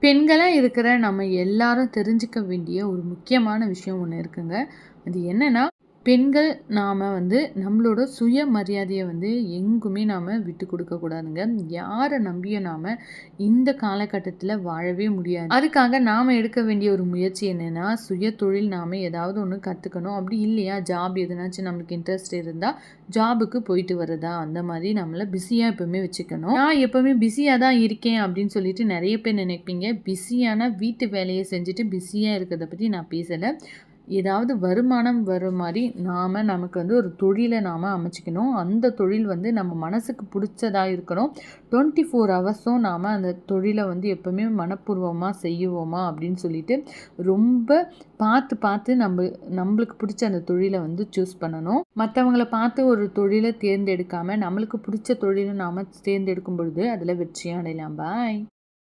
பெண்களா இருக்கிற நம்ம எல்லாரும் தெரிஞ்சுக்க வேண்டிய ஒரு முக்கியமான விஷயம் ஒண்ணு இருக்குங்க. அது என்னன்னா, பெண்கள் நாம நம்மளோட சுயமரியாதைய எங்குமே நாம விட்டுக் குடுக்கக் கூடாதுங்க. யார நம்பியும் நாம இந்த காலகட்டத்தில வாழவே முடியாது. அதுக்காக நாம எடுக்க வேண்டிய ஒரு முயற்சி என்னன்னா, சுயதொழில் நாம ஏதாவது ஒண்ணு கத்துக்கணும். அப்படி இல்லையா, ஜாப் எதுனாச்சும் நம்மளுக்கு இன்ட்ரெஸ்ட் இருந்தா, ஜாபுக்கு போயிட்டு வரதா, அந்த மாரி நம்மள பிஸியா எப்பவுமே வச்சுக்கணும். நான் எப்பவுமே பிஸியா தான் இருக்கேன் அப்படின்னு சொல்லிட்டு நெறைய பேர் நினைப்பீங்க. பிஸியானா வீட்டு வேலைய செஞ்சுட்டு பிஸியா இருக்கிறத பத்தி நான் பேசல. ஏதாவது வருமானம் வர மாரி நமக்கு ஒரு தொழில நாம அமைச்சுக்கணும். அந்த தொழில் நம்ம மனசுக்கு புடிச்சதா இருக்கணும். 24 ஹவர்ஸும் நாம அந்த தொழில எப்பவுமே மனப்பூர்வமா செய்யுவோமா அப்படின்னு சொல்லிட்டு, ரொம்ப பார்த்து பார்த்து நம்பளுக்கு புடிச்ச அந்த தொழில சூஸ் பண்ணணும். மத்தவங்கள பார்த்து ஒரு தொழில தேர்ந்தெடுக்காம, நம்மளுக்கு புடிச்ச தொழில நாம தேர்ந்தெடுக்கும் பொழுது, அதுல வெற்றி அடையலாம். பாய்.